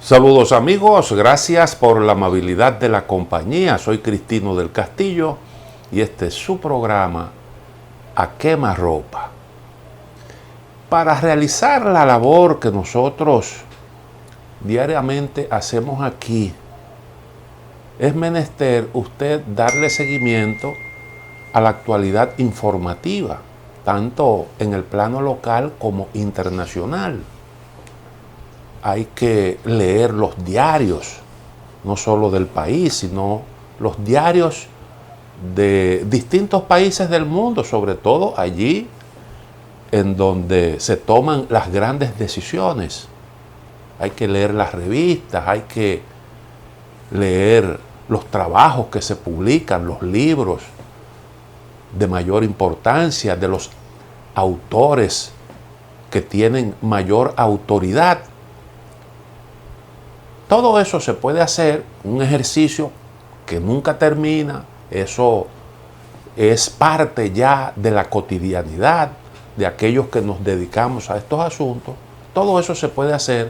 Saludos amigos, gracias por la amabilidad de la compañía. Soy Cristino del Castillo y este es su programa A Quemarropa. Para realizar la labor que nosotros diariamente hacemos aquí, es menester usted darle seguimiento a la actualidad informativa, tanto en el plano local como internacional. Hay que leer los diarios, no solo del país, sino los diarios de distintos países del mundo, sobre todo allí en donde se toman las grandes decisiones. Hay que leer las revistas, hay que leer los trabajos que se publican, los libros de mayor importancia, de los autores que tienen mayor autoridad. Todo eso se puede hacer, un ejercicio que nunca termina. Eso es parte ya de la cotidianidad de aquellos que nos dedicamos a estos asuntos. Todo eso se puede hacer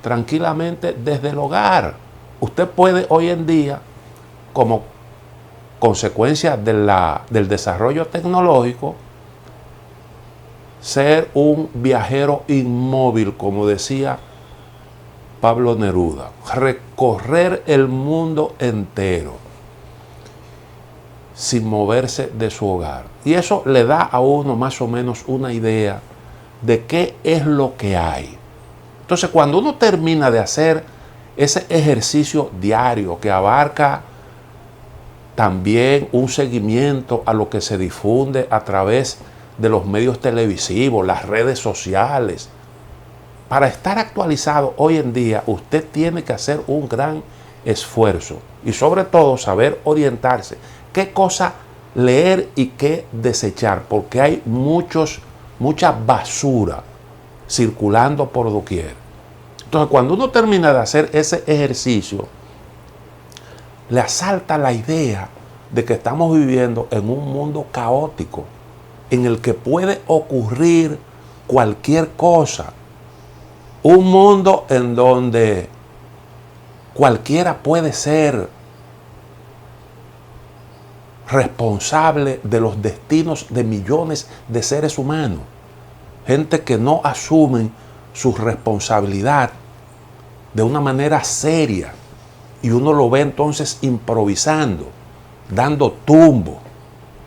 tranquilamente desde el hogar. Usted puede hoy en día, como consecuencia del desarrollo tecnológico, ser un viajero inmóvil, como decía Pablo Neruda, recorrer el mundo entero sin moverse de su hogar. Y eso le da a uno más o menos una idea de qué es lo que hay. Entonces, cuando uno termina de hacer ese ejercicio diario que abarca también un seguimiento a lo que se difunde a través de los medios televisivos, las redes sociales, para estar actualizado hoy en día, usted tiene que hacer un gran esfuerzo y sobre todo saber orientarse. ¿Qué cosa leer y qué desechar? Porque hay mucha basura circulando por doquier. Entonces, cuando uno termina de hacer ese ejercicio, le asalta la idea de que estamos viviendo en un mundo caótico, en el que puede ocurrir cualquier cosa. Un mundo en donde cualquiera puede ser responsable de los destinos de millones de seres humanos. Gente que no asumen su responsabilidad de una manera seria. Y uno lo ve entonces improvisando, dando tumbo,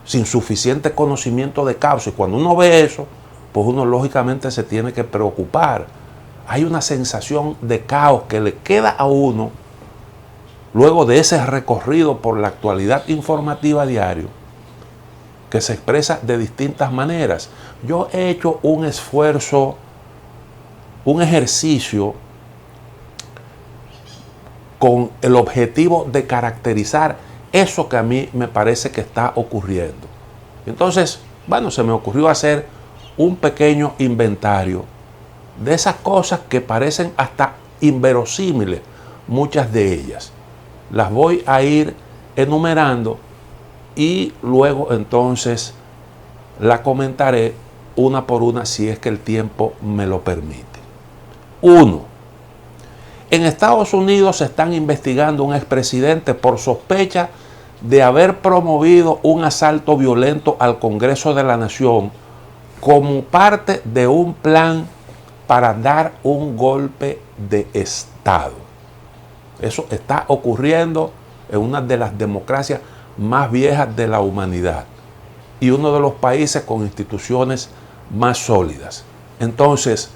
sin suficiente conocimiento de causa. Y cuando uno ve eso, pues uno lógicamente se tiene que preocupar. Hay una sensación de caos que le queda a uno luego de ese recorrido por la actualidad informativa diario, que se expresa de distintas maneras. Yo he hecho un esfuerzo, un ejercicio con el objetivo de caracterizar eso que a mí me parece que está ocurriendo. Entonces, bueno, se me ocurrió hacer un pequeño inventario de esas cosas que parecen hasta inverosímiles, muchas de ellas. Las voy a ir enumerando y luego entonces la comentaré una por una si es que el tiempo me lo permite. 1. En Estados Unidos se están investigando a un expresidente por sospecha de haber promovido un asalto violento al Congreso de la Nación como parte de un plan para dar un golpe de Estado. Eso está ocurriendo en una de las democracias más viejas de la humanidad y uno de los países con instituciones más sólidas. Entonces,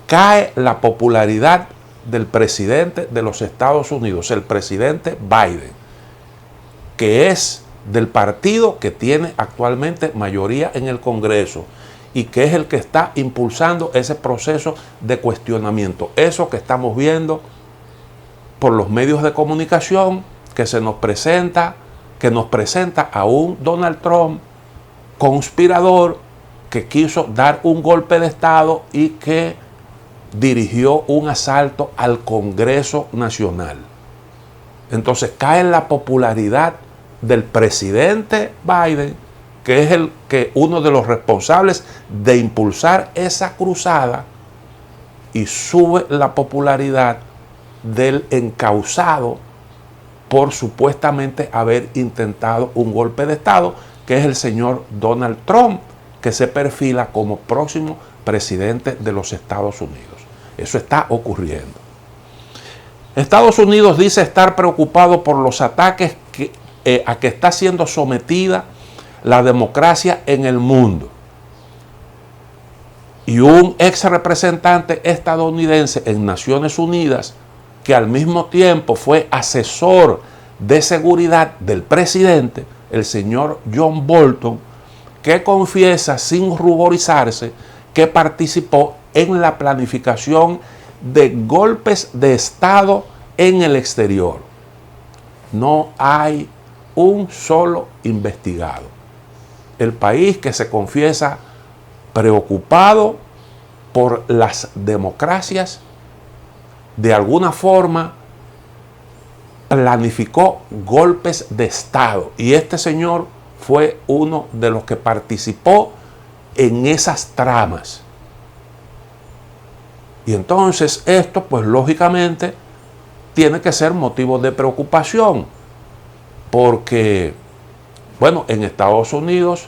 cae la popularidad del presidente de los Estados Unidos, el presidente Biden, que es del partido que tiene actualmente mayoría en el Congreso y que es el que está impulsando ese proceso de cuestionamiento. Eso que estamos viendo por los medios de comunicación, que nos presenta a un Donald Trump conspirador que quiso dar un golpe de Estado y que dirigió un asalto al Congreso Nacional. Entonces cae la popularidad del presidente Biden, que es uno de los responsables de impulsar esa cruzada, y sube la popularidad del encausado por supuestamente haber intentado un golpe de Estado, que es el señor Donald Trump, que se perfila como próximo presidente de los Estados Unidos. Eso está ocurriendo. Estados Unidos dice estar preocupado por los ataques a que está siendo sometida la democracia en el mundo. Y un ex representante estadounidense en Naciones Unidas, que al mismo tiempo fue asesor de seguridad del presidente, el señor John Bolton, que confiesa sin ruborizarse que participó en la planificación de golpes de Estado en el exterior. No hay un solo investigado. El país que se confiesa preocupado por las democracias, de alguna forma planificó golpes de Estado. Y este señor fue uno de los que participó en esas tramas. Y entonces esto, pues lógicamente, tiene que ser motivo de preocupación. Porque, bueno, en Estados Unidos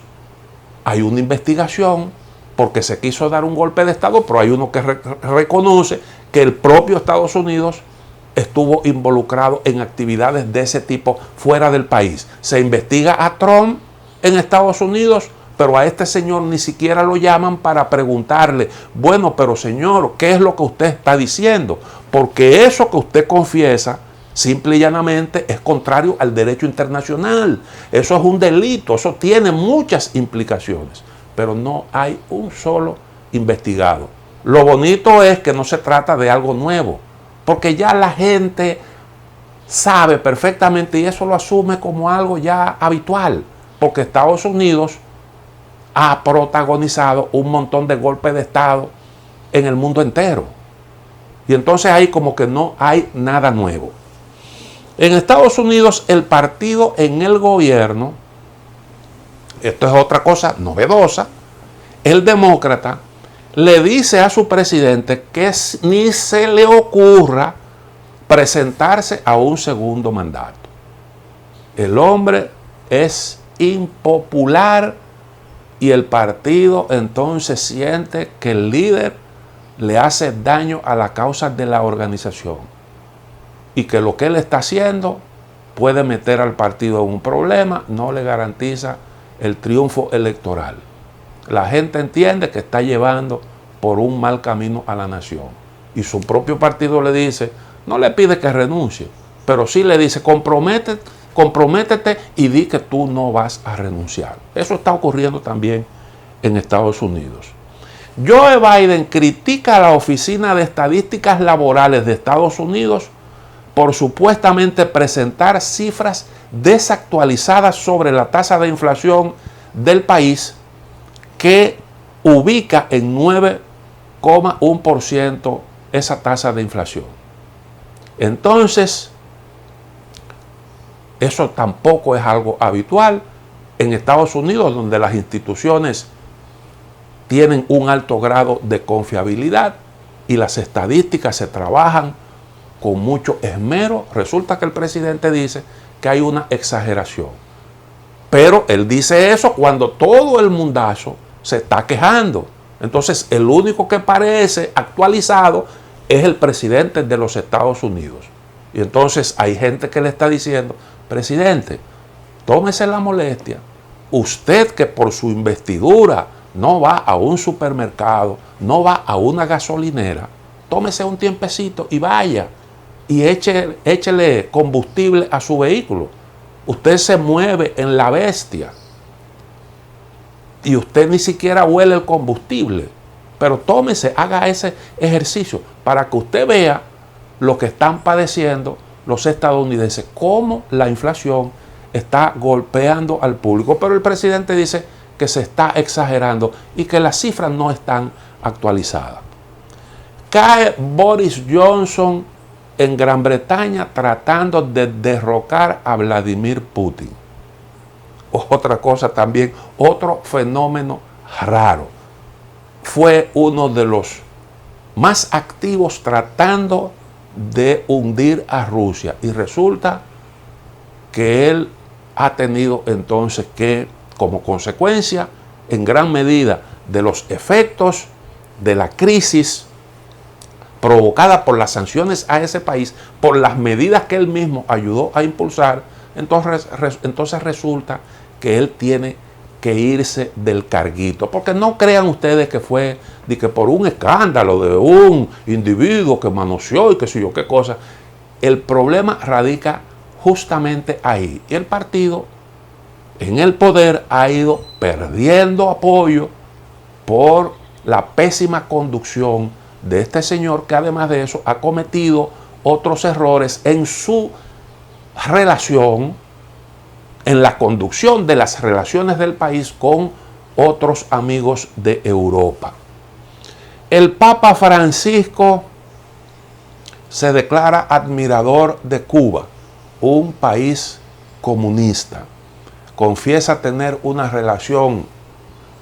hay una investigación porque se quiso dar un golpe de Estado, pero hay uno que reconoce que el propio Estados Unidos estuvo involucrado en actividades de ese tipo fuera del país. Se investiga a Trump en Estados Unidos, pero a este señor ni siquiera lo llaman para preguntarle, bueno, pero señor, ¿qué es lo que usted está diciendo? Porque eso que usted confiesa, simple y llanamente, es contrario al derecho internacional. Eso es un delito, eso tiene muchas implicaciones, pero no hay un solo investigado. Lo bonito es que no se trata de algo nuevo, porque ya la gente sabe perfectamente y eso lo asume como algo ya habitual, porque Estados Unidos ha protagonizado un montón de golpes de Estado en el mundo entero. Y entonces ahí como que no hay nada nuevo. En Estados Unidos el partido en el gobierno, esto es otra cosa novedosa, el demócrata le dice a su presidente que ni se le ocurra presentarse a un segundo mandato. El hombre es impopular y el partido entonces siente que el líder le hace daño a la causa de la organización y que lo que él está haciendo puede meter al partido en un problema, no le garantiza el triunfo electoral. La gente entiende que está llevando por un mal camino a la nación. Y su propio partido le dice, no le pide que renuncie, pero sí le dice, comprométete y di que tú no vas a renunciar. Eso está ocurriendo también en Estados Unidos. Joe Biden critica a la Oficina de Estadísticas Laborales de Estados Unidos por supuestamente presentar cifras desactualizadas sobre la tasa de inflación del país, que ubica en 9,1% esa tasa de inflación. Entonces, eso tampoco es algo habitual en Estados Unidos, donde las instituciones tienen un alto grado de confiabilidad y las estadísticas se trabajan con mucho esmero. Resulta que el presidente dice que hay una exageración. Pero él dice eso cuando todo el mundazo se está quejando. Entonces, el único que parece actualizado es el presidente de los Estados Unidos. Y entonces hay gente que le está diciendo, presidente, tómese la molestia. Usted que por su investidura no va a un supermercado, no va a una gasolinera, tómese un tiempecito y vaya y échele combustible a su vehículo. Usted se mueve en la bestia y usted ni siquiera huele el combustible, pero tómese, haga ese ejercicio para que usted vea lo que están padeciendo los estadounidenses, cómo la inflación está golpeando al público. Pero el presidente dice que se está exagerando y que las cifras no están actualizadas. Cae Boris Johnson en Gran Bretaña tratando de derrocar a Vladimir Putin. Otra cosa también, otro fenómeno raro. Fue uno de los más activos tratando de hundir a Rusia. Y resulta que él ha tenido entonces que, como consecuencia, en gran medida de los efectos de la crisis provocada por las sanciones a ese país, por las medidas que él mismo ayudó a impulsar, entonces resulta que él tiene que irse del carguito. Porque no crean ustedes que fue de que por un escándalo de un individuo que manoseó y qué sé yo qué cosa. El problema radica justamente ahí. Y el partido en el poder ha ido perdiendo apoyo por la pésima conducción de este señor, que además de eso ha cometido otros errores en su relación, en la conducción de las relaciones del país con otros amigos de Europa. El Papa Francisco se declara admirador de Cuba, un país comunista. Confiesa tener una relación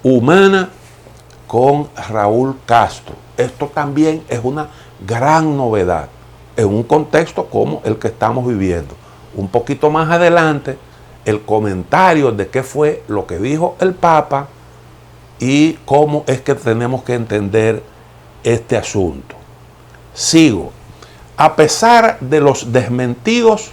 humana con Raúl Castro. Esto también es una gran novedad en un contexto como el que estamos viviendo. Un poquito más adelante, el comentario de qué fue lo que dijo el Papa y cómo es que tenemos que entender este asunto. Sigo. A pesar de los desmentidos,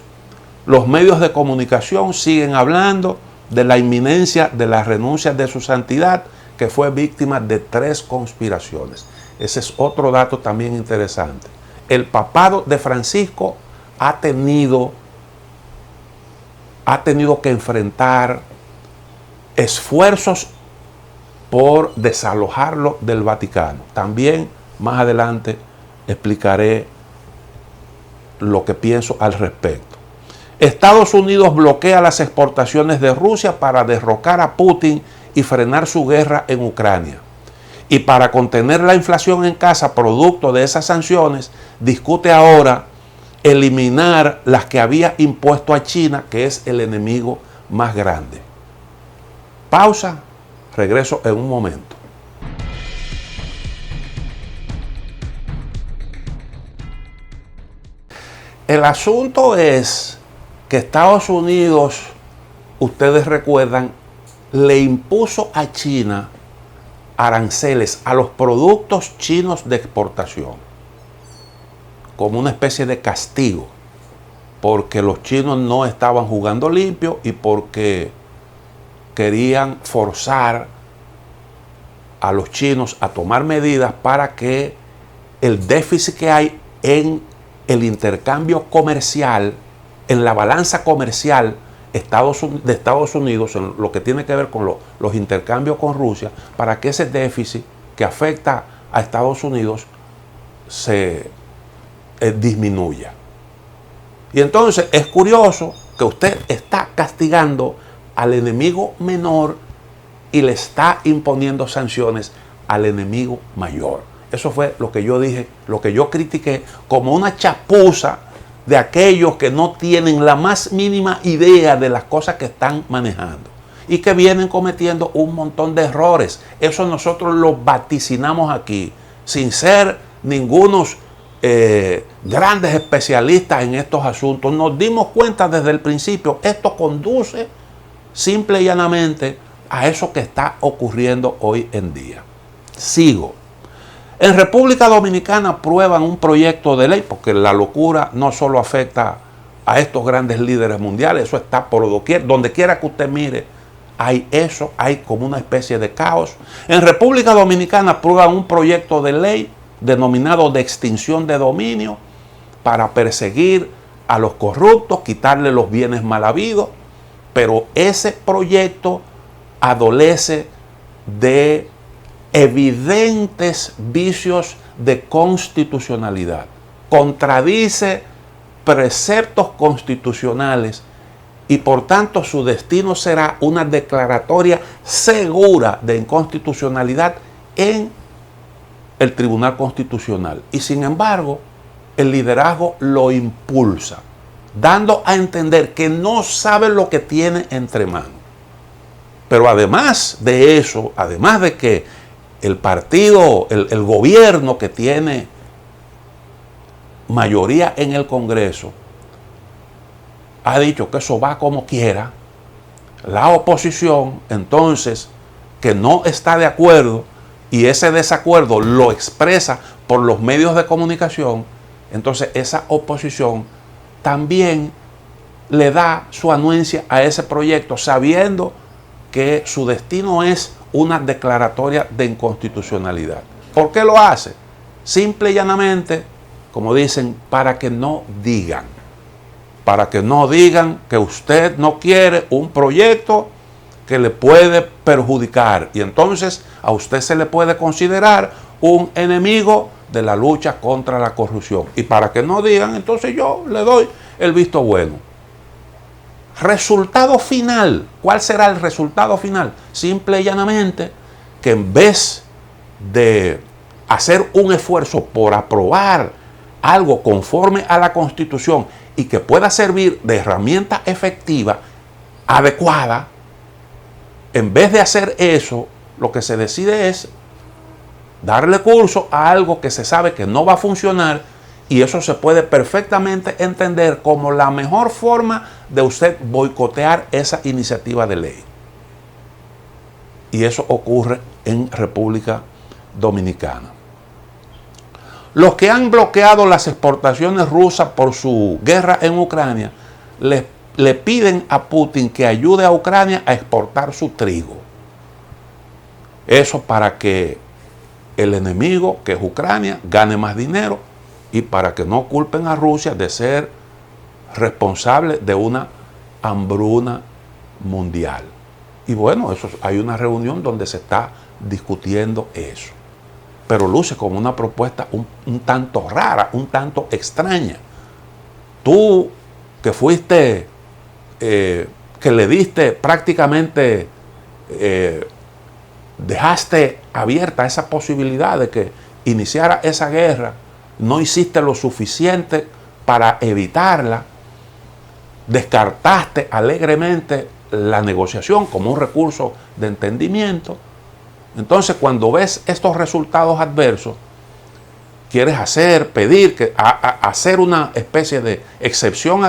los medios de comunicación siguen hablando de la inminencia de la renuncia de su santidad, que fue víctima de 3 conspiraciones. Ese es otro dato también interesante. El papado de Francisco ha tenido que enfrentar esfuerzos por desalojarlo del Vaticano. También más adelante explicaré lo que pienso al respecto. Estados Unidos bloquea las exportaciones de Rusia para derrocar a Putin y frenar su guerra en Ucrania. Y para contener la inflación en casa producto de esas sanciones, discute ahora eliminar las que había impuesto a China, que es el enemigo más grande. Pausa, regreso en un momento. El asunto es que Estados Unidos, ustedes recuerdan, le impuso a China aranceles a los productos chinos de exportación, como una especie de castigo, porque los chinos no estaban jugando limpio y porque querían forzar a los chinos a tomar medidas para que el déficit que hay en el intercambio comercial, en la balanza comercial de Estados Unidos, en lo que tiene que ver con los intercambios con Rusia, para que ese déficit que afecta a Estados Unidos se disminuya. Y entonces es curioso que usted está castigando al enemigo menor y le está imponiendo sanciones al enemigo mayor. Eso fue lo que yo dije, lo que yo critiqué como una chapuza de aquellos que no tienen la más mínima idea de las cosas que están manejando y que vienen cometiendo un montón de errores. Eso nosotros lo vaticinamos aquí, sin ser ningunos grandes especialistas en estos asuntos. Nos dimos cuenta desde el principio, esto conduce simple y llanamente a eso que está ocurriendo hoy en día. Sigo. En República Dominicana aprueban un proyecto de ley, porque la locura no solo afecta a estos grandes líderes mundiales, eso está por doquier, donde quiera que usted mire, hay eso, hay como una especie de caos. En República Dominicana aprueban un proyecto de ley denominado de extinción de dominio para perseguir a los corruptos, quitarle los bienes mal habidos, pero ese proyecto adolece de evidentes vicios de constitucionalidad, contradice preceptos constitucionales y por tanto su destino será una declaratoria segura de inconstitucionalidad en el Tribunal Constitucional. Y sin embargo, el liderazgo lo impulsa, dando a entender que no sabe lo que tiene entre manos. Pero además de eso, además de que el partido, el gobierno que tiene mayoría en el Congreso ha dicho que eso va como quiera, la oposición, entonces, que no está de acuerdo y ese desacuerdo lo expresa por los medios de comunicación, entonces esa oposición también le da su anuencia a ese proyecto sabiendo que su destino es una declaratoria de inconstitucionalidad. ¿Por qué lo hace? Simple y llanamente, como dicen, para que no digan. Para que no digan que usted no quiere un proyecto que le puede perjudicar. Y entonces a usted se le puede considerar un enemigo de la lucha contra la corrupción. Y para que no digan, entonces yo le doy el visto bueno. Resultado final. ¿Cuál será el resultado final? Simple y llanamente que en vez de hacer un esfuerzo por aprobar algo conforme a la Constitución y que pueda servir de herramienta efectiva, adecuada, en vez de hacer eso, lo que se decide es darle curso a algo que se sabe que no va a funcionar, y eso se puede perfectamente entender como la mejor forma de usted boicotear esa iniciativa de ley. Y eso ocurre en República Dominicana. Los que han bloqueado las exportaciones rusas por su guerra en Ucrania le piden a Putin que ayude a Ucrania a exportar su trigo. Eso para que el enemigo, que es Ucrania, gane más dinero y para que no culpen a Rusia de ser responsable de una hambruna mundial. Y bueno, hay una reunión donde se está discutiendo eso. Pero luce como una propuesta un tanto rara, un tanto extraña. Tú que fuiste, que le diste prácticamente, dejaste abierta esa posibilidad de que iniciara esa guerra, no hiciste lo suficiente para evitarla, descartaste alegremente la negociación como un recurso de entendimiento. Entonces, cuando ves estos resultados adversos, quieres pedir hacer una especie de excepción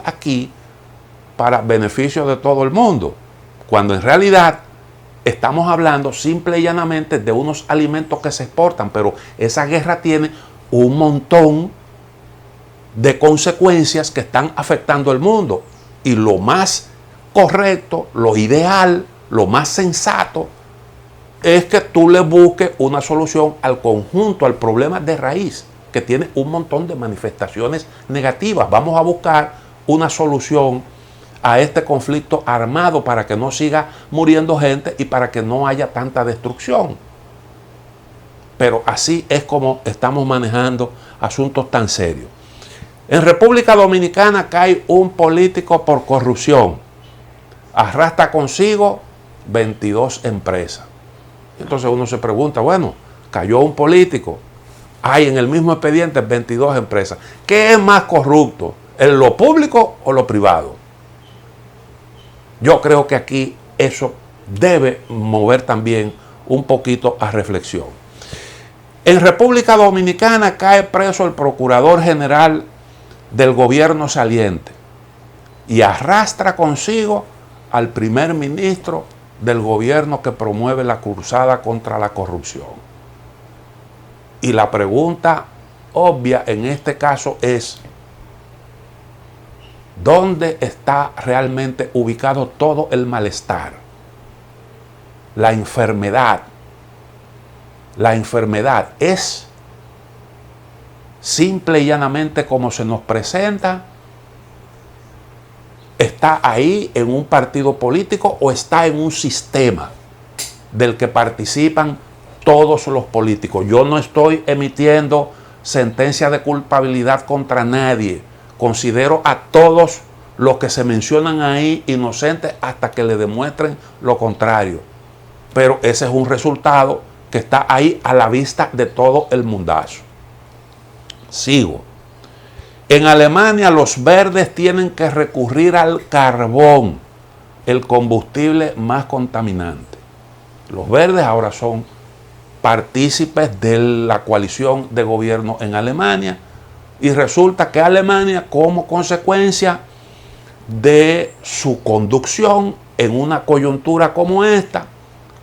aquí para beneficio de todo el mundo, cuando en realidad estamos hablando simple y llanamente de unos alimentos que se exportan, pero esa guerra tiene un montón de consecuencias que están afectando al mundo, y lo más correcto, lo ideal, lo más sensato es que tú le busques una solución al conjunto, al problema de raíz, que tiene un montón de manifestaciones negativas. Vamos a buscar una solución a este conflicto armado para que no siga muriendo gente y para que no haya tanta destrucción. Pero así es como estamos manejando asuntos tan serios. En República Dominicana cae un político por corrupción. Arrastra consigo 22 empresas. Entonces uno se pregunta, bueno, cayó un político, hay en el mismo expediente 22 empresas. ¿Qué es más corrupto, lo público o lo privado? Yo creo que aquí eso debe mover también un poquito a reflexión. En República Dominicana cae preso el procurador general del gobierno saliente y arrastra consigo al primer ministro del gobierno que promueve la cruzada contra la corrupción. Y la pregunta obvia en este caso es, ¿dónde está realmente ubicado todo el malestar? La enfermedad. La enfermedad es simple y llanamente como se nos presenta. ¿Está ahí en un partido político o está en un sistema del que participan todos los políticos? Yo no estoy emitiendo sentencia de culpabilidad contra nadie. Considero a todos los que se mencionan ahí inocentes hasta que le demuestren lo contrario. Pero ese es un resultado que está ahí a la vista de todo el mundazo. Sigo. En Alemania los verdes tienen que recurrir al carbón, el combustible más contaminante. Los verdes ahora son partícipes de la coalición de gobierno en Alemania, y resulta que Alemania, como consecuencia de su conducción en una coyuntura como esta,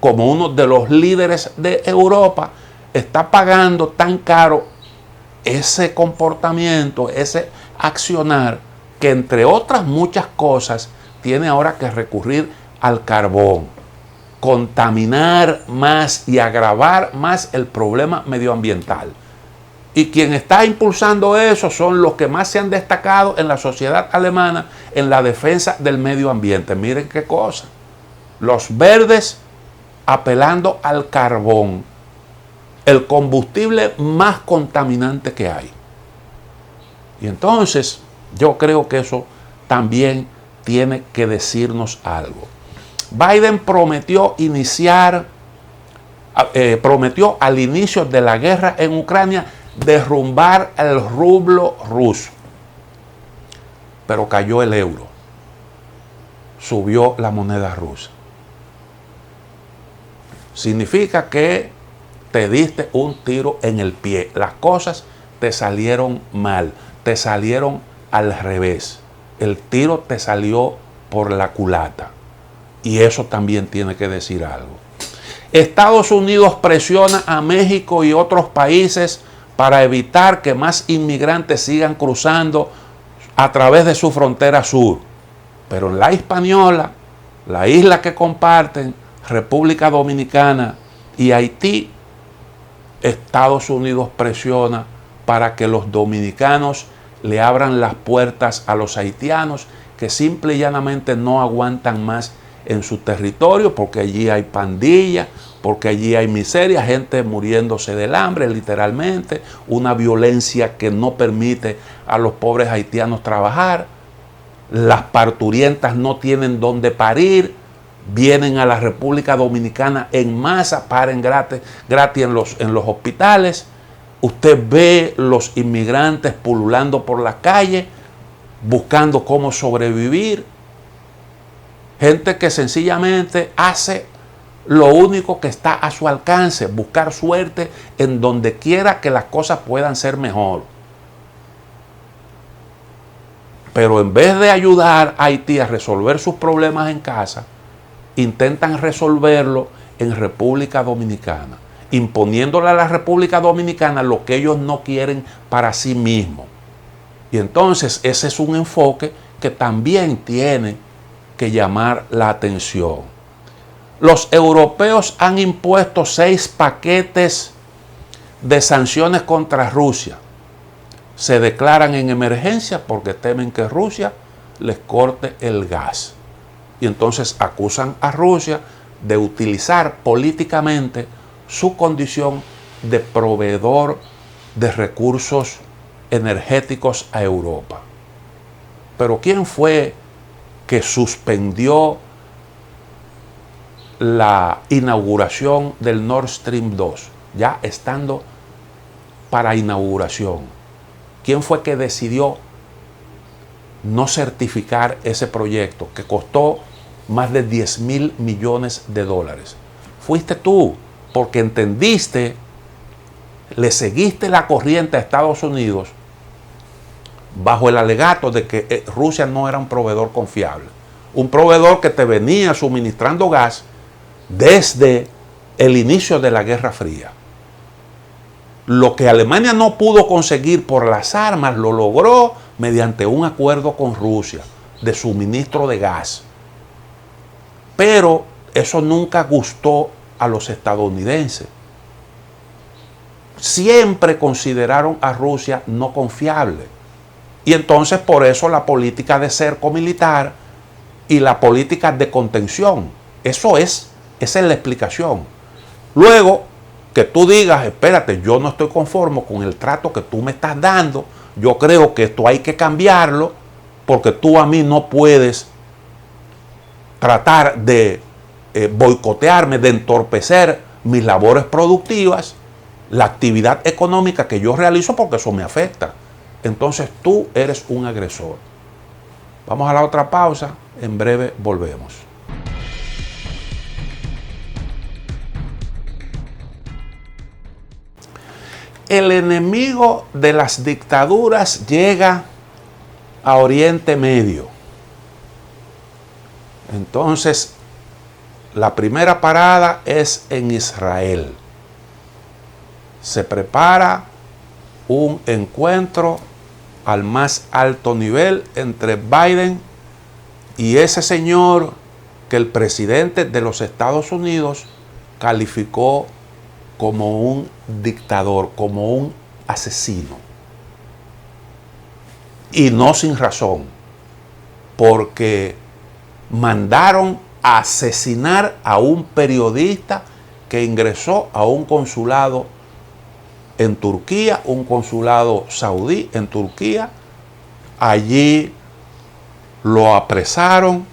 como uno de los líderes de Europa, está pagando tan caro ese comportamiento, ese accionar, que entre otras muchas cosas tiene ahora que recurrir al carbón, contaminar más y agravar más el problema medioambiental. Y quien está impulsando eso son los que más se han destacado en la sociedad alemana en la defensa del medio ambiente. Miren qué cosa. Los verdes apelando al carbón, el combustible más contaminante que hay. Y entonces yo creo que eso también tiene que decirnos algo. Biden prometió al inicio de la guerra en Ucrania derrumbar el rublo ruso, pero cayó el euro, subió la moneda rusa. Significa que te diste un tiro en el pie, las cosas te salieron mal, te salieron al revés, el tiro te salió por la culata, y eso también tiene que decir algo. Estados Unidos presiona a México y otros países para evitar que más inmigrantes sigan cruzando a través de su frontera sur. Pero en la Hispaniola, la isla que comparten República Dominicana y Haití, Estados Unidos presiona para que los dominicanos le abran las puertas a los haitianos que simple y llanamente no aguantan más en su territorio, porque allí hay pandillas, porque allí hay miseria, gente muriéndose del hambre literalmente, una violencia que no permite a los pobres haitianos trabajar, las parturientas no tienen dónde parir, vienen a la República Dominicana en masa, paren gratis en los hospitales, usted ve los inmigrantes pululando por la calle, buscando cómo sobrevivir, gente que sencillamente hace lo único que está a su alcance, buscar suerte en donde quiera que las cosas puedan ser mejor. Pero en vez de ayudar a Haití a resolver sus problemas en casa, intentan resolverlo en República Dominicana, imponiéndole a la República Dominicana lo que ellos no quieren para sí mismos. Y entonces ese es un enfoque que también tiene que llamar la atención. Los europeos han impuesto 6 paquetes de sanciones contra Rusia. Se declaran en emergencia porque temen que Rusia les corte el gas. Y entonces acusan a Rusia de utilizar políticamente su condición de proveedor de recursos energéticos a Europa. Pero ¿quién fue que suspendió la inauguración del Nord Stream 2, ya estando para inauguración? ¿Quién fue que decidió no certificar ese proyecto que costó más de 10.000 millones de dólares? Fuiste tú, porque entendiste, le seguiste la corriente a Estados Unidos bajo el alegato de que Rusia no era un proveedor confiable, un proveedor que te venía suministrando gas desde el inicio de la Guerra Fría. Lo que Alemania no pudo conseguir por las armas, lo logró mediante un acuerdo con Rusia de suministro de gas. Pero eso nunca gustó a los estadounidenses. Siempre consideraron a Rusia no confiable. Y entonces por eso la política de cerco militar y la política de contención. Esa es la explicación. Luego, que tú digas, espérate, yo no estoy conforme con el trato que tú me estás dando, yo creo que esto hay que cambiarlo, porque tú a mí no puedes tratar de boicotearme, de entorpecer mis labores productivas, la actividad económica que yo realizo, porque eso me afecta. Entonces tú eres un agresor. Vamos a la otra pausa, en breve volvemos. el enemigo de las dictaduras llega a Oriente Medio. Entonces, la primera parada es en Israel. Se prepara un encuentro al más alto nivel entre Biden y ese señor que el presidente de los Estados Unidos calificó como un dictador, como un asesino. Y no sin razón, porque mandaron a asesinar a un periodista que ingresó a un consulado en Turquía, un consulado saudí en Turquía. Allí lo apresaron,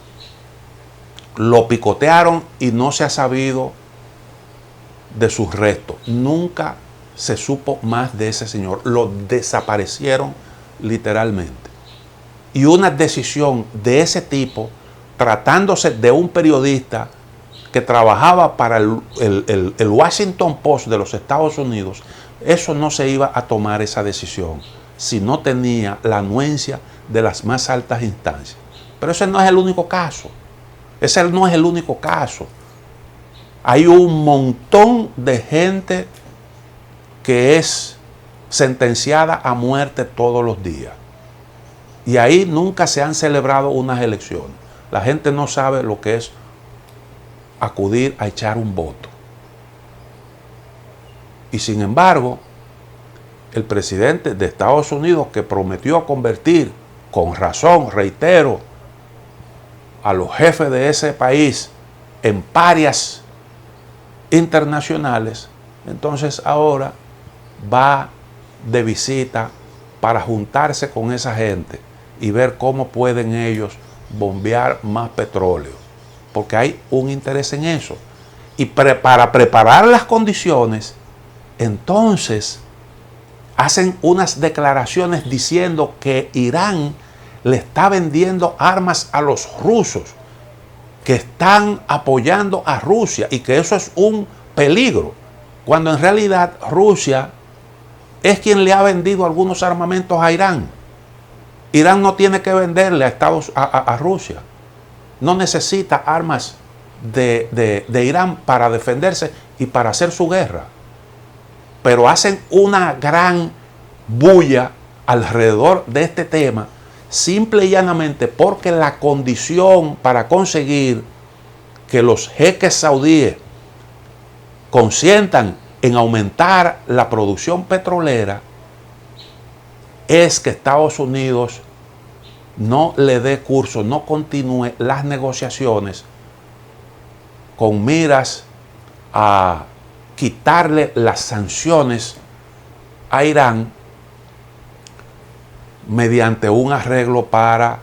lo picotearon y no se ha sabido de sus restos. Nunca se supo más de ese señor. Lo desaparecieron literalmente. Y una decisión de ese tipo, tratándose de un periodista que trabajaba para el Washington Post de los Estados Unidos, eso no se iba a tomar esa decisión si no tenía la anuencia de las más altas instancias. Pero ese no es el único caso. Ese no es el único caso. Hay un montón de gente que es sentenciada a muerte todos los días. Y ahí nunca se han celebrado unas elecciones. La gente no sabe lo que es acudir a echar un voto. Y sin embargo, el presidente de Estados Unidos, que prometió convertir, con razón, reitero, a los jefes de ese país en parias internacionales, entonces ahora va de visita para juntarse con esa gente y ver cómo pueden ellos bombear más petróleo, porque hay un interés en eso. Y para preparar las condiciones, entonces hacen unas declaraciones diciendo que Irán le está vendiendo armas a los rusos, que están apoyando a Rusia y que eso es un peligro, cuando en realidad Rusia es quien le ha vendido algunos armamentos a Irán. Irán no tiene que venderle a Rusia. No necesita armas de Irán para defenderse y para hacer su guerra. Pero hacen una gran bulla alrededor de este tema, simple y llanamente porque la condición para conseguir que los jeques saudíes consientan en aumentar la producción petrolera es que Estados Unidos no le dé curso, no continúe las negociaciones con miras a quitarle las sanciones a Irán mediante un arreglo para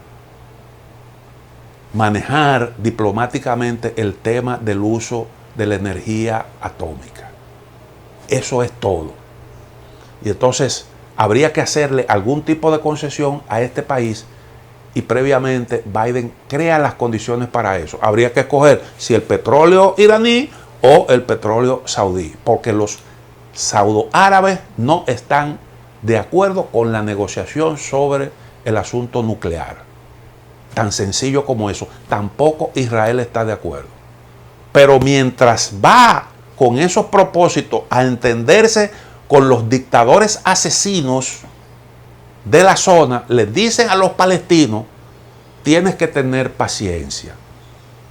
manejar diplomáticamente el tema del uso de la energía atómica. Eso es todo. Y entonces habría que hacerle algún tipo de concesión a este país y previamente Biden crea las condiciones para eso. Habría que escoger si el petróleo iraní o el petróleo saudí, porque los saudoárabes no están de acuerdo con la negociación sobre el asunto nuclear. Tan sencillo como eso. Tampoco Israel está de acuerdo. Pero mientras va con esos propósitos a entenderse con los dictadores asesinos de la zona, les dicen a los palestinos: tienes que tener paciencia,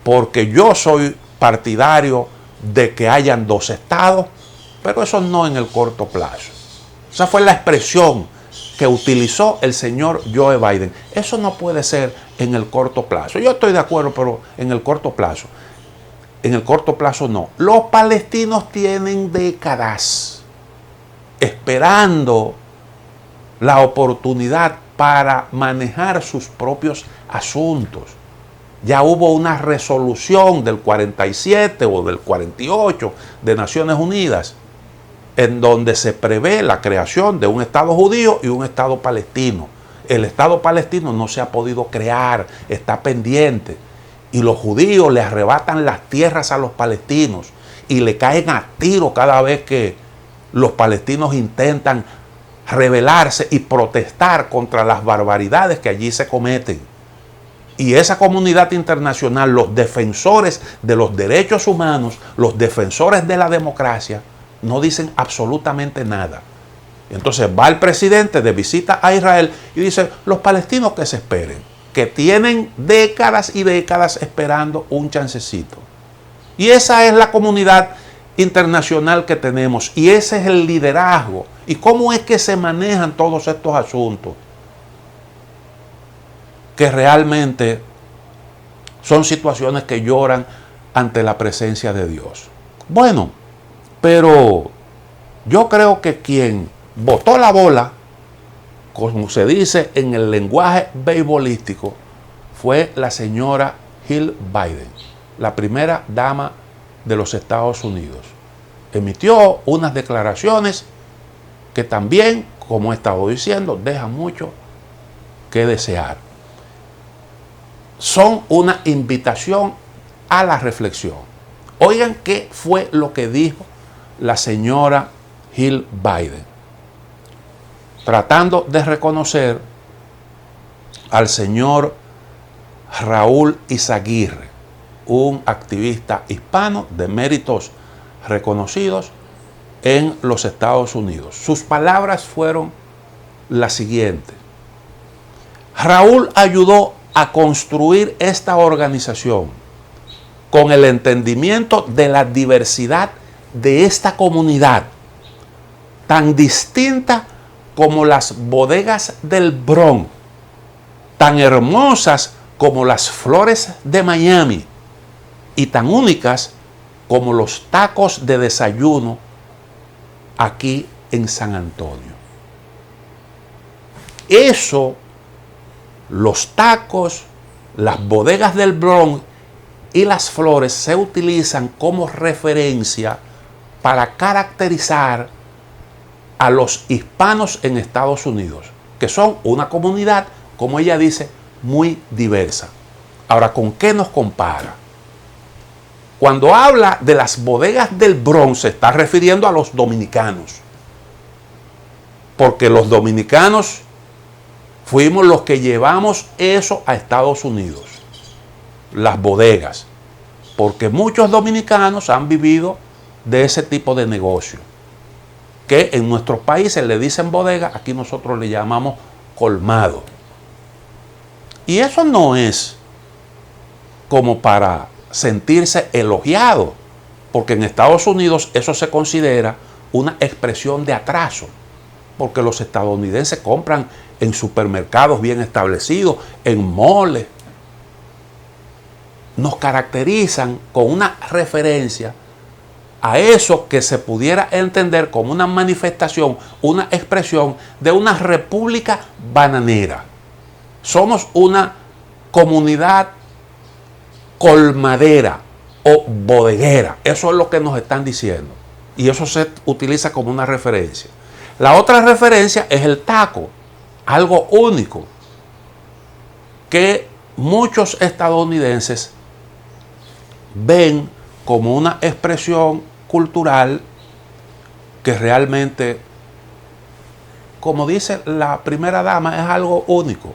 porque yo soy partidario de que hayan dos estados, pero eso no en el corto plazo. Esa fue la expresión que utilizó el señor Joe Biden. Eso no puede ser en el corto plazo. Yo estoy de acuerdo, pero en el corto plazo. En el corto plazo no. Los palestinos tienen décadas esperando la oportunidad para manejar sus propios asuntos. Ya hubo una resolución del 47 o del 48 de Naciones Unidas en donde se prevé la creación de un Estado judío y un Estado palestino. El Estado palestino no se ha podido crear, está pendiente. Y los judíos le arrebatan las tierras a los palestinos y le caen a tiro cada vez que los palestinos intentan rebelarse y protestar contra las barbaridades que allí se cometen. Y esa comunidad internacional, los defensores de los derechos humanos, los defensores de la democracia, no dicen absolutamente nada. Entonces va el presidente de visita a Israel y dice, los palestinos que se esperen, que tienen décadas y décadas esperando un chancecito. Y esa es la comunidad internacional que tenemos, y ese es el liderazgo. ¿Y cómo es que se manejan todos estos asuntos? Que realmente son situaciones que lloran ante la presencia de Dios. Bueno, pero yo creo que quien botó la bola, como se dice en el lenguaje beisbolístico, fue la señora Jill Biden, la primera dama de los Estados Unidos. Emitió unas declaraciones que también, como he estado diciendo, dejan mucho que desear. Son una invitación a la reflexión. Oigan qué fue lo que dijo la señora Jill Biden, tratando de reconocer al señor Raúl Izaguirre, un activista hispano de méritos reconocidos en los Estados Unidos. Sus palabras fueron las siguientes: Raúl ayudó a construir esta organización con el entendimiento de la diversidad de esta comunidad, tan distinta como las bodegas del Bronx, tan hermosas como las flores de Miami y tan únicas como los tacos de desayuno aquí en San Antonio. Eso, los tacos, las bodegas del Bronx y las flores se utilizan como referencia para caracterizar a los hispanos en Estados Unidos, que son una comunidad, como ella dice, muy diversa. Ahora, ¿con qué nos compara? Cuando habla de las bodegas del Bronx, se está refiriendo a los dominicanos, porque los dominicanos fuimos los que llevamos eso a Estados Unidos, las bodegas, porque muchos dominicanos han vivido de ese tipo de negocio, que en nuestros países le dicen bodega, aquí nosotros le llamamos colmado. Y eso no es como para sentirse elogiado, porque en Estados Unidos eso se considera una expresión de atraso, porque los estadounidenses compran en supermercados bien establecidos, en moles. Nos caracterizan con una referencia a eso que se pudiera entender como una manifestación, una expresión de una república bananera. Somos una comunidad colmadera o bodeguera. Eso es lo que nos están diciendo. Y eso se utiliza como una referencia. La otra referencia es el taco, algo único que muchos estadounidenses ven como una expresión cultural que realmente, como dice la primera dama, es algo único.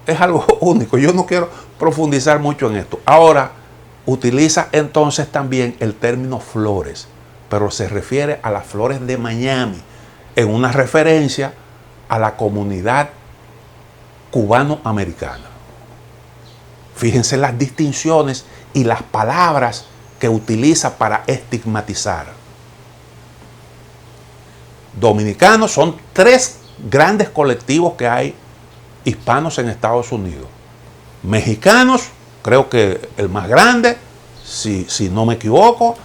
Es algo único. Yo no quiero profundizar mucho en esto. Ahora, utiliza entonces también el término flores, pero se refiere a las flores de Miami, en una referencia a la comunidad cubano-americana. Fíjense las distinciones y las palabras que utiliza para estigmatizar. Dominicanos son 3 grandes colectivos que hay hispanos en Estados Unidos. Mexicanos, creo que el más grande, si no me equivoco.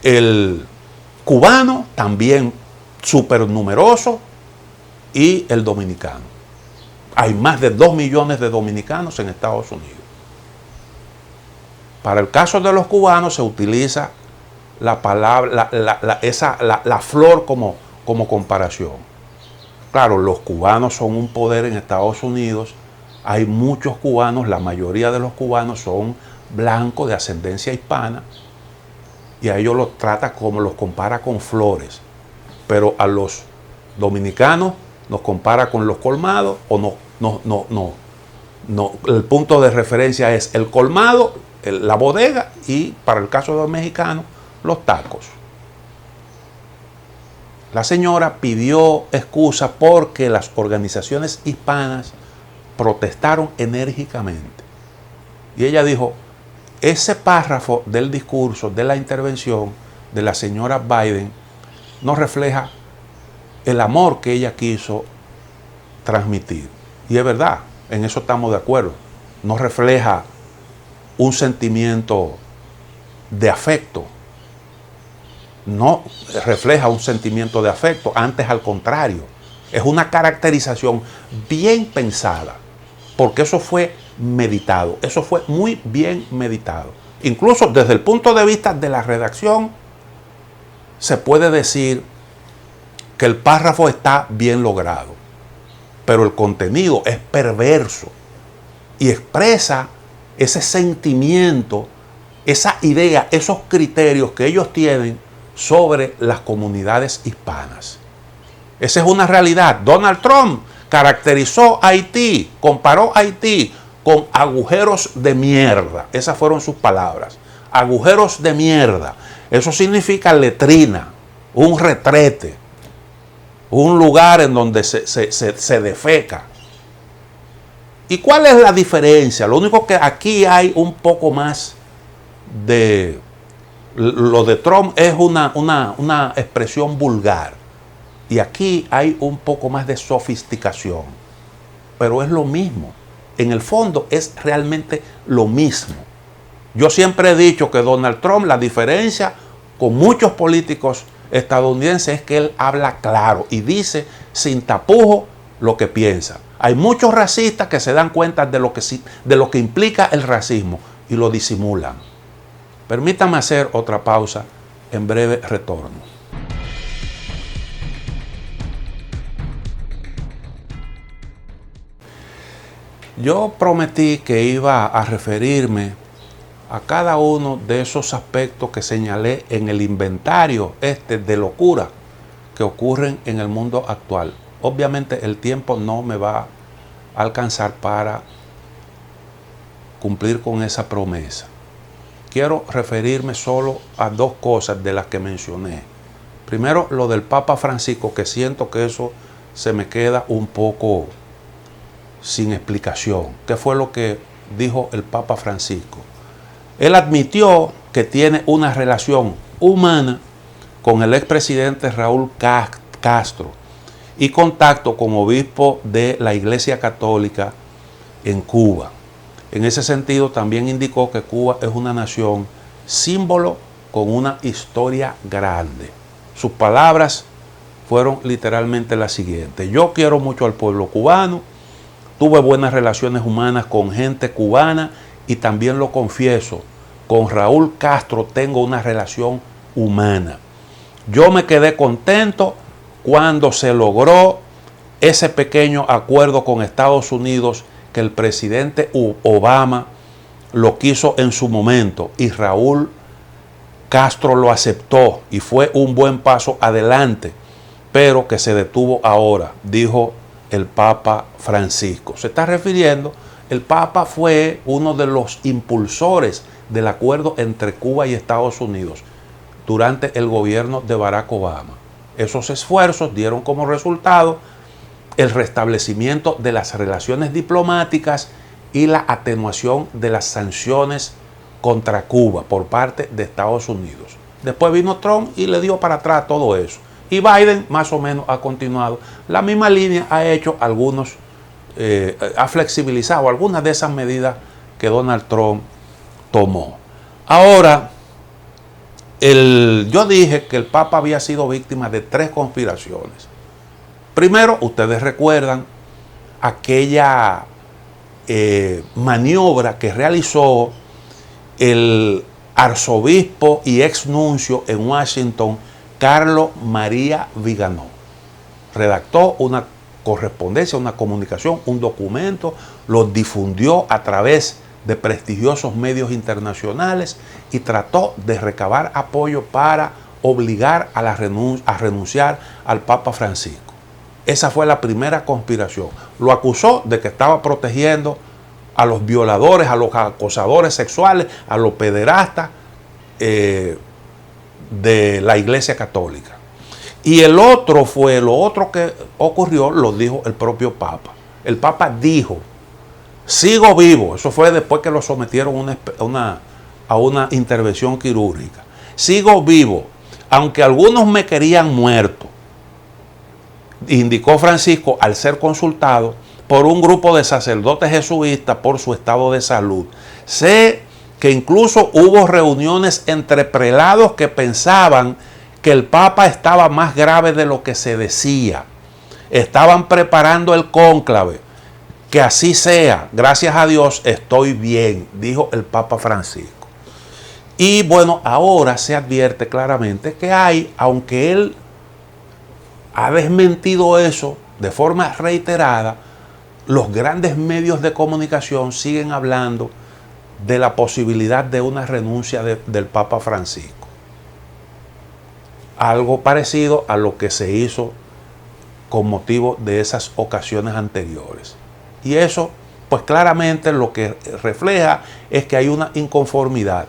El cubano, también súper numeroso. Y el dominicano. Hay más de 2 millones de dominicanos en Estados Unidos. Para el caso de los cubanos se utiliza la palabra, la flor como comparación. Claro, los cubanos son un poder en Estados Unidos. Hay muchos cubanos, la mayoría de los cubanos son blancos de ascendencia hispana. Y a ellos los trata como los compara con flores. pero a los dominicanos nos compara con los colmados, o no, el punto de referencia es el colmado, la bodega, y para el caso de los mexicanos, los tacos. La señora pidió excusa porque las organizaciones hispanas protestaron enérgicamente. Y ella dijo, ese párrafo del discurso, de la intervención de la señora Biden, no refleja el amor que ella quiso transmitir. Y es verdad, en eso estamos de acuerdo. No refleja un sentimiento de afecto. No refleja un sentimiento de afecto, antes al contrario. Es una caracterización bien pensada, porque eso fue meditado, eso fue muy bien meditado. Incluso desde el punto de vista de la redacción, se puede decir que el párrafo está bien logrado, pero el contenido es perverso y expresa ese sentimiento, esa idea, esos criterios que ellos tienen sobre las comunidades hispanas. Esa es una realidad. Donald Trump caracterizó a Haití, comparó a Haití con agujeros de mierda. Esas fueron sus palabras. Agujeros de mierda. Eso significa letrina, un retrete, un lugar en donde se defeca. ¿Y cuál es la diferencia? Lo único que aquí hay un poco más de... Lo de Trump es una expresión vulgar. Y aquí hay un poco más de sofisticación. Pero es lo mismo. En el fondo es realmente lo mismo. Yo siempre he dicho que Donald Trump, la diferencia con muchos políticos estadounidenses es que él habla claro y dice sin tapujo lo que piensa. Hay muchos racistas que se dan cuenta de lo que implica el racismo y lo disimulan. Permítame hacer otra pausa, en breve retorno. Yo prometí que iba a referirme a cada uno de esos aspectos que señalé en el inventario de locura que ocurren en el mundo actual. Obviamente el tiempo no me va a alcanzar para cumplir con esa promesa. Quiero referirme solo a dos cosas de las que mencioné. Primero, lo del Papa Francisco, que siento que eso se me queda un poco sin explicación. ¿Qué fue lo que dijo el Papa Francisco? Él admitió que tiene una relación humana con el expresidente Raúl Castro y contacto con obispo de la Iglesia Católica en Cuba. En ese sentido, también indicó que Cuba es una nación símbolo con una historia grande. Sus palabras fueron literalmente las siguientes: yo quiero mucho al pueblo cubano, tuve buenas relaciones humanas con gente cubana y también lo confieso, con Raúl Castro tengo una relación humana. Yo me quedé contento cuando se logró ese pequeño acuerdo con Estados Unidos que el presidente Obama lo quiso en su momento y Raúl Castro lo aceptó y fue un buen paso adelante, pero que se detuvo ahora, dijo el Papa Francisco. Se está refiriendo, el Papa fue uno de los impulsores del acuerdo entre Cuba y Estados Unidos durante el gobierno de Barack Obama. Esos esfuerzos dieron como resultado el restablecimiento de las relaciones diplomáticas y la atenuación de las sanciones contra Cuba por parte de Estados Unidos. Después vino Trump y le dio para atrás todo eso. Y Biden más o menos ha continuado la misma línea, ha hecho algunos, ha flexibilizado algunas de esas medidas que Donald Trump tomó. Ahora, yo dije que el Papa había sido víctima de 3 conspiraciones. Primero, ustedes recuerdan aquella maniobra que realizó el arzobispo y exnuncio en Washington, Carlos María Viganó. Redactó una correspondencia, una comunicación, un documento, lo difundió a través de prestigiosos medios internacionales y trató de recabar apoyo para obligar a renunciar al Papa Francisco. Esa fue la primera conspiración. Lo acusó de que estaba protegiendo a los violadores, a los acosadores sexuales, a los pederastas de la Iglesia Católica. Y lo otro que ocurrió, lo dijo el propio Papa. El Papa dijo: sigo vivo. Eso fue después que lo sometieron a una intervención quirúrgica. Sigo vivo, aunque algunos me querían muerto, indicó Francisco al ser consultado por un grupo de sacerdotes jesuitas por su estado de salud. Sé que incluso hubo reuniones entre prelados que pensaban que el Papa estaba más grave de lo que se decía. Estaban preparando el cónclave. Que así sea, gracias a Dios estoy bien, dijo el Papa Francisco. Y bueno, ahora se advierte claramente que aunque él ha desmentido eso de forma reiterada, los grandes medios de comunicación siguen hablando de la posibilidad de una renuncia del Papa Francisco. Algo parecido a lo que se hizo con motivo de esas ocasiones anteriores. Y eso, pues claramente lo que refleja es que hay una inconformidad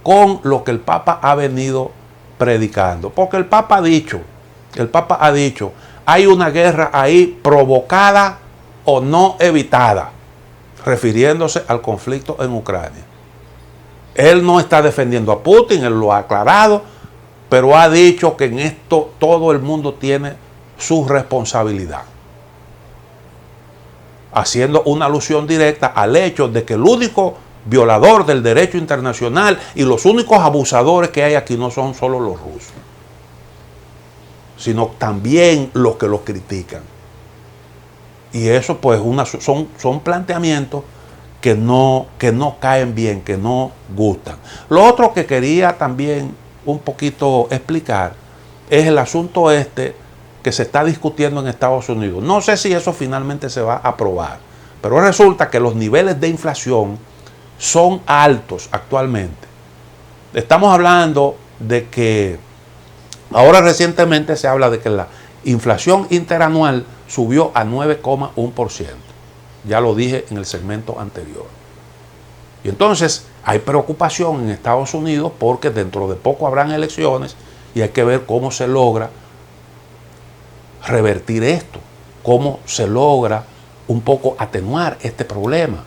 con lo que el Papa ha venido predicando. Porque el Papa ha dicho, hay una guerra ahí provocada o no evitada, refiriéndose al conflicto en Ucrania. Él no está defendiendo a Putin, él lo ha aclarado, pero ha dicho que en esto todo el mundo tiene su responsabilidad, haciendo una alusión directa al hecho de que el único violador del derecho internacional y los únicos abusadores que hay aquí no son solo los rusos, sino también los que los critican. Y eso pues son planteamientos que no caen bien, que no gustan. Lo otro que quería también un poquito explicar es el asunto que se está discutiendo en Estados Unidos. No sé si eso finalmente se va a aprobar, pero resulta que los niveles de inflación son altos actualmente. Estamos hablando de que ahora recientemente se habla de que la inflación interanual subió a 9,1%. Ya lo dije en el segmento anterior. Y entonces hay preocupación en Estados Unidos porque dentro de poco habrán elecciones y hay que ver cómo se logra revertir esto, cómo se logra un poco atenuar este problema.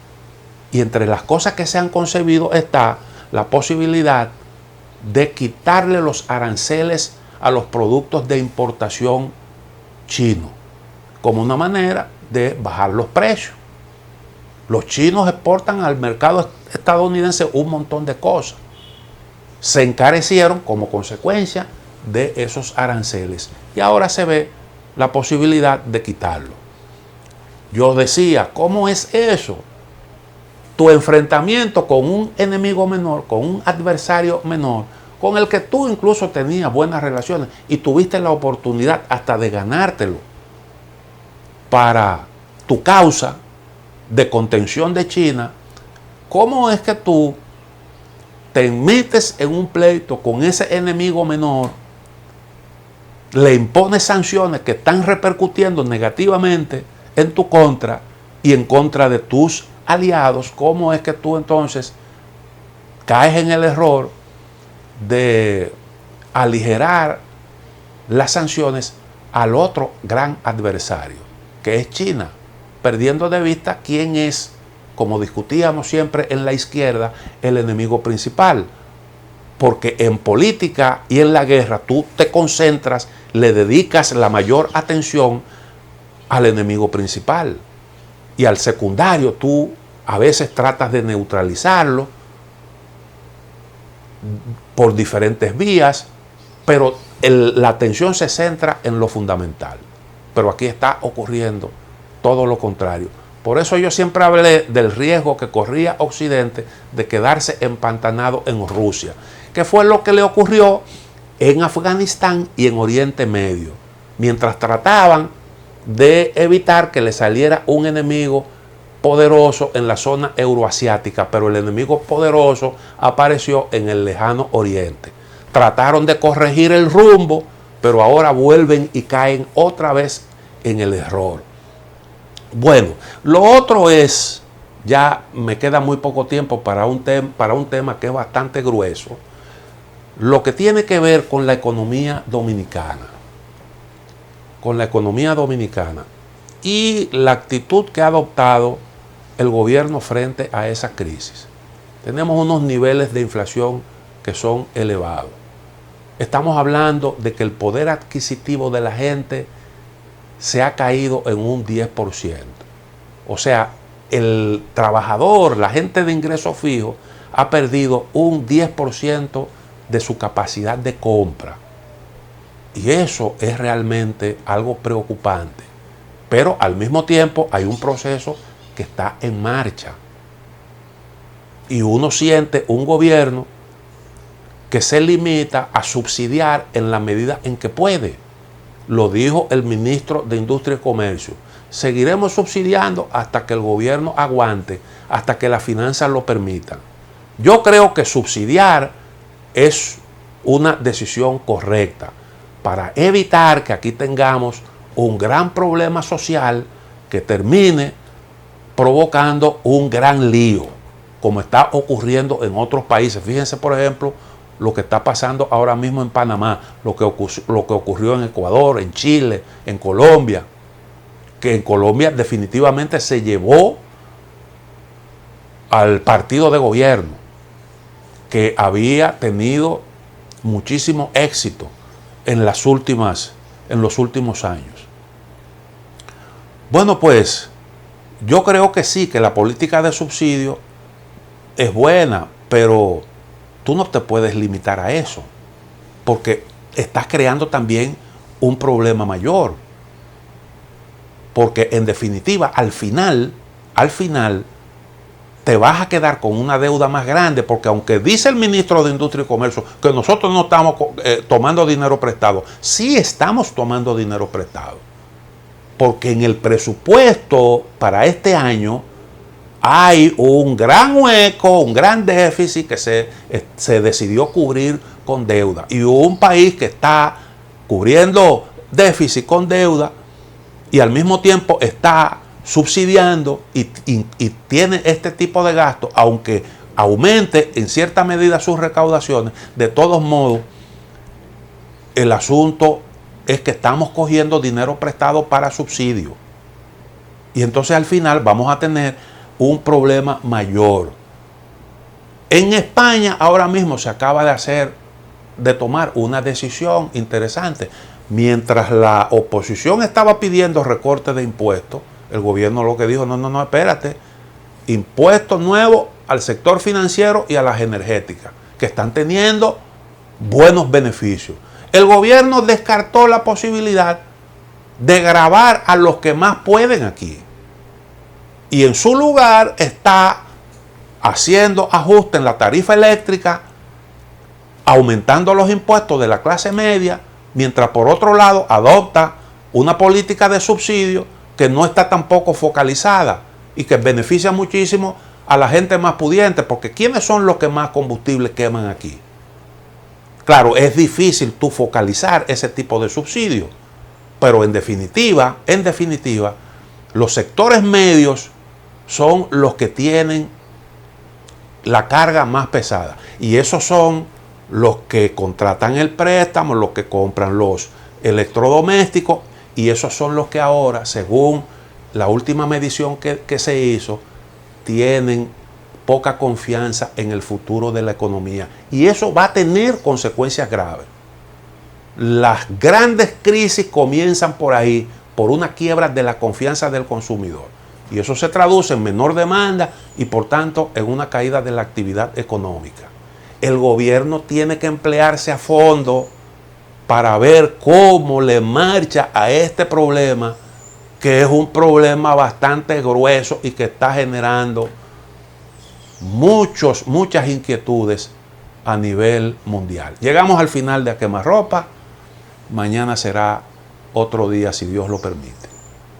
Y entre las cosas que se han concebido está la posibilidad de quitarle los aranceles a los productos de importación chinos, como una manera de bajar los precios. Los chinos exportan al mercado estadounidense un montón de cosas. Se encarecieron como consecuencia de esos aranceles y ahora se ve la posibilidad de quitarlo. Yo decía, ¿cómo es eso? Tu enfrentamiento con un enemigo menor, con un adversario menor, con el que tú incluso tenías buenas relaciones y tuviste la oportunidad hasta de ganártelo para tu causa de contención de China. ¿Cómo es que tú te metes en un pleito con ese enemigo menor, le impones sanciones que están repercutiendo negativamente en tu contra y en contra de tus aliados? ¿Cómo es que tú entonces caes en el error de aligerar las sanciones al otro gran adversario, que es China, perdiendo de vista quién es, como discutíamos siempre en la izquierda, el enemigo principal? Porque en política y en la guerra tú te concentras, le dedicas la mayor atención al enemigo principal, y al secundario tú a veces tratas de neutralizarlo por diferentes vías, pero la atención se centra en lo fundamental. Pero aquí está ocurriendo todo lo contrario. Por eso yo siempre hablé del riesgo que corría Occidente de quedarse empantanado en Rusia, que fue lo que le ocurrió en Afganistán y en Oriente Medio, mientras trataban de evitar que le saliera un enemigo poderoso en la zona euroasiática, pero el enemigo poderoso apareció en el lejano Oriente. trataron de corregir el rumbo, pero ahora vuelven y caen otra vez en el error. Bueno, lo otro es, ya me queda muy poco tiempo para un tema que es bastante grueso, lo que tiene que ver con la economía dominicana. Con la economía dominicana y la actitud que ha adoptado el gobierno frente a esa crisis. Tenemos unos niveles de inflación que son elevados. Estamos hablando de que el poder adquisitivo de la gente se ha caído en un 10%. O sea, el trabajador, la gente de ingreso fijo, ha perdido un 10% de su capacidad de compra. Y eso es realmente algo preocupante. Pero al mismo tiempo hay un proceso que está en marcha. Y uno siente un gobierno que se limita a subsidiar en la medida en que puede. Lo dijo el ministro de Industria y Comercio. Seguiremos subsidiando hasta que el gobierno aguante, hasta que las finanzas lo permitan. Yo creo que subsidiar es una decisión correcta para evitar que aquí tengamos un gran problema social que termine provocando un gran lío, como está ocurriendo en otros países. Fíjense, por ejemplo, lo que está pasando ahora mismo en Panamá, lo que ocurrió en Ecuador, en Chile, en Colombia, que en Colombia definitivamente se llevó al partido de gobierno, que había tenido muchísimo éxito en los últimos años. Bueno, pues yo creo que sí, que la política de subsidio es buena, pero tú no te puedes limitar a eso, porque estás creando también un problema mayor. Porque en definitiva, al final, te vas a quedar con una deuda más grande, porque aunque dice el ministro de Industria y Comercio que nosotros no estamos tomando dinero prestado, sí estamos tomando dinero prestado. Porque en el presupuesto para este año hay un gran hueco, un gran déficit que se decidió cubrir con deuda. Y un país que está cubriendo déficit con deuda y al mismo tiempo está subsidiando y tiene este tipo de gastos, aunque aumente en cierta medida sus recaudaciones, de todos modos, el asunto es que estamos cogiendo dinero prestado para subsidio. Y entonces al final vamos a tener un problema mayor. En España ahora mismo se acaba de tomar una decisión interesante. Mientras la oposición estaba pidiendo recortes de impuestos, el gobierno lo que dijo, no, espérate, impuestos nuevos al sector financiero y a las energéticas, que están teniendo buenos beneficios. El gobierno descartó la posibilidad de gravar a los que más pueden aquí. Y en su lugar está haciendo ajustes en la tarifa eléctrica, aumentando los impuestos de la clase media, mientras por otro lado adopta una política de subsidio que no está tampoco focalizada y que beneficia muchísimo a la gente más pudiente, porque ¿quiénes son los que más combustible queman aquí? Claro, es difícil tú focalizar ese tipo de subsidio, pero en definitiva, los sectores medios son los que tienen la carga más pesada, y esos son los que contratan el préstamo, los que compran los electrodomésticos, y esos son los que ahora, según la última medición que se hizo, tienen poca confianza en el futuro de la economía. Y eso va a tener consecuencias graves. Las grandes crisis comienzan por ahí, por una quiebra de la confianza del consumidor. Y eso se traduce en menor demanda y por tanto en una caída de la actividad económica. El gobierno tiene que emplearse a fondo para ver cómo le marcha a este problema, que es un problema bastante grueso y que está generando muchas inquietudes a nivel mundial. Llegamos al final de A Quemarropa. Mañana será otro día, si Dios lo permite.